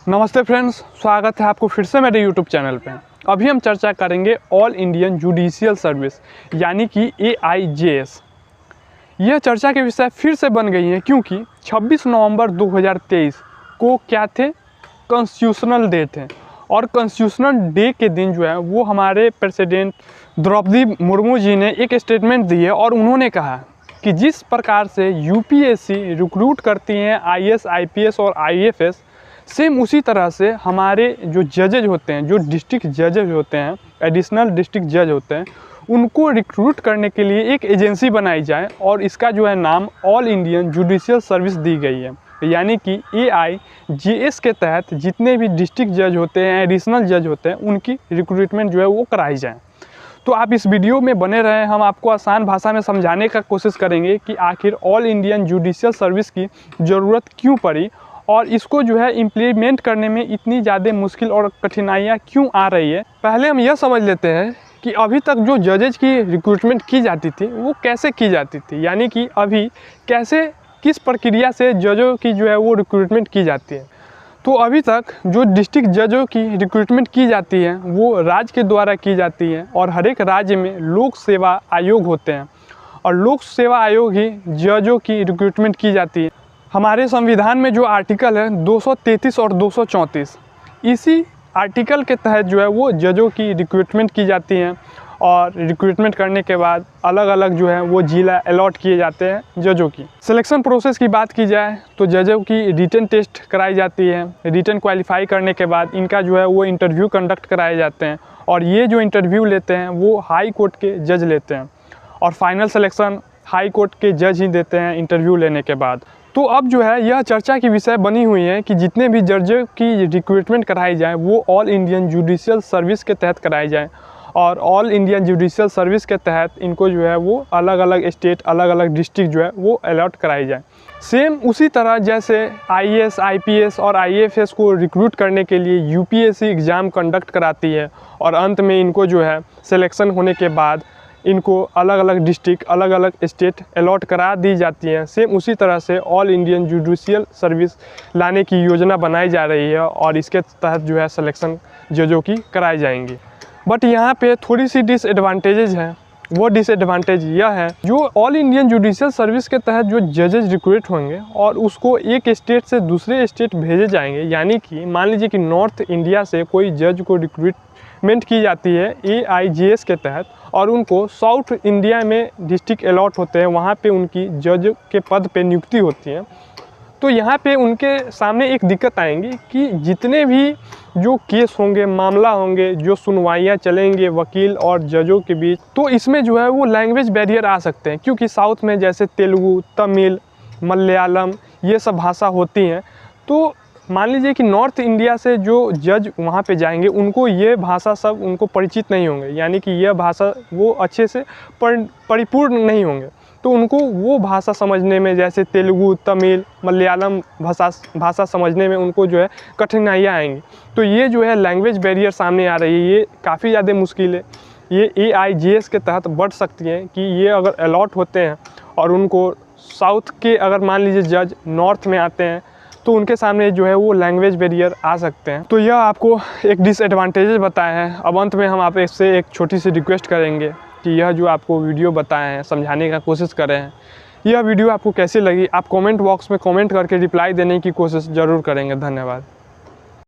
नमस्ते फ्रेंड्स, स्वागत है आपको फिर से मेरे यूट्यूब चैनल पे। अभी हम चर्चा करेंगे ऑल इंडियन जुडिशियल सर्विस यानी कि AIJS। यह चर्चा के विषय फिर से बन गई है क्योंकि 26 नवंबर 2023 को क्या थे, कॉन्स्टिट्यूशनल डे थे। और कॉन्स्टिट्यूशनल डे के दिन जो है वो हमारे प्रेसिडेंट द्रौपदी मुर्मू जी ने एक स्टेटमेंट दी है और उन्होंने कहा कि जिस प्रकार से UPSC रिक्रूट करती हैं IAS, IPS और IFS, सेम उसी तरह से हमारे जो जजेज होते हैं, जो डिस्ट्रिक्ट जजेज होते हैं, एडिशनल डिस्ट्रिक्ट जज होते हैं, उनको रिक्रूट करने के लिए एक एजेंसी बनाई जाए और इसका जो है नाम ऑल इंडियन जुडिशियल सर्विस दी गई है। यानी कि AIJS के तहत जितने भी डिस्ट्रिक्ट जज होते हैं, एडिशनल जज होते हैं, उनकी रिक्रूटमेंट जो है वो कराई जाए। तो आप इस वीडियो में बने रहें, हम आपको आसान भाषा में समझाने का कोशिश करेंगे कि आखिर ऑल इंडियन जुडिशियल सर्विस की ज़रूरत क्यों पड़ी और इसको जो है इम्प्लीमेंट करने में इतनी ज़्यादा मुश्किल और कठिनाइयाँ क्यों आ रही है। पहले हम यह समझ लेते हैं कि अभी तक जो जजेज की रिक्रूटमेंट की जाती थी वो कैसे की जाती थी, यानी कि अभी कैसे, किस प्रक्रिया से जजों की जो है वो रिक्रूटमेंट की जाती है। तो अभी तक जो डिस्ट्रिक्ट जजों की रिक्रूटमेंट की जाती है वो राज्य के द्वारा की जाती है और हर एक राज्य में लोक सेवा आयोग होते हैं और लोक सेवा आयोग ही जजों की रिक्रूटमेंट की जाती है। हमारे संविधान में जो आर्टिकल है 233 और 234, इसी आर्टिकल के तहत जो है वो जजों की रिक्रूटमेंट की जाती हैं और रिक्रूटमेंट करने के बाद अलग अलग जो है वो जिला अलॉट किए जाते हैं जजों की। सिलेक्शन प्रोसेस की बात की जाए तो जजों की रिटन टेस्ट कराई जाती है। रिटन क्वालिफाई करने के बाद इनका जो है वो इंटरव्यू कंडक्ट कराए जाते हैं और ये जो इंटरव्यू लेते हैं वो हाई कोर्ट के जज लेते हैं और फाइनल सिलेक्शन हाई कोर्ट के जज ही देते हैं इंटरव्यू लेने के बाद। तो अब जो है यह चर्चा की विषय बनी हुई है कि जितने भी जजों की रिक्रूटमेंट कराई जाए वो ऑल इंडियन जुडिशियल सर्विस के तहत कराई जाए और ऑल इंडियन जुडिशियल सर्विस के तहत इनको जो है वो अलग अलग स्टेट, अलग अलग डिस्ट्रिक्ट जो है वो अलॉट कराई जाए। सेम उसी तरह जैसे IAS, IPS और IFS को रिक्रूट करने के लिए UPSC एग्ज़ाम कंडक्ट कराती है और अंत में इनको जो है सिलेक्शन होने के बाद इनको अलग अलग डिस्ट्रिक्ट, अलग अलग स्टेट अलॉट करा दी जाती हैं। सेम उसी तरह से ऑल इंडियन जुडिशियल सर्विस लाने की योजना बनाई जा रही है और इसके तहत जो है सिलेक्शन जजों की कराई जाएंगी। बट यहाँ पे थोड़ी सी डिसएडवांटेजेज हैं। वो डिसएडवांटेज यह है, जो ऑल इंडियन जुडिशियल सर्विस के तहत जो जजेज रिक्रूट होंगे और उसको एक स्टेट से दूसरे स्टेट भेजे जाएंगे, यानी कि मान लीजिए कि नॉर्थ इंडिया से कोई जज को रिक्रूटमेंट की जाती है AIJS के तहत और उनको साउथ इंडिया में डिस्ट्रिक्ट अलॉट होते हैं, वहाँ पे उनकी जज के पद पे नियुक्ति होती है। तो यहाँ पे उनके सामने एक दिक्कत आएंगी कि जितने भी जो केस होंगे, मामला होंगे, जो सुनवाइयाँ चलेंगे वकील और जजों के बीच, तो इसमें जो है वो लैंग्वेज बैरियर आ सकते हैं क्योंकि साउथ में जैसे तेलुगु, तमिल, मलयालम ये सब भाषा होती हैं। तो मान लीजिए कि नॉर्थ इंडिया से जो जज वहाँ पे जाएंगे उनको ये भाषा सब उनको परिचित नहीं होंगे, यानी कि यह भाषा वो अच्छे से परिपूर्ण नहीं होंगे। तो उनको वो भाषा समझने में, जैसे तेलुगु, तमिल, मलयालम भाषा समझने में उनको जो है कठिनाइयाँ आएंगी। तो ये जो है लैंग्वेज बैरियर सामने आ रही है, ये काफ़ी ज़्यादा मुश्किल है। ये AIJS के तहत बढ़ सकती है कि ये अगर अलॉट होते हैं और उनको साउथ के अगर मान लीजिए जज नॉर्थ में आते हैं तो उनके सामने जो है वो लैंग्वेज बैरियर आ सकते हैं। तो यह आपको एक डिसएडवांटेजेस बताए हैं। अब अंत में हम आप इससे एक छोटी सी रिक्वेस्ट करेंगे कि यह जो आपको वीडियो बताए हैं, समझाने का कोशिश कर रहे हैं, यह वीडियो आपको कैसी लगी आप कमेंट बॉक्स में कमेंट करके रिप्लाई देने की कोशिश ज़रूर करेंगे। धन्यवाद।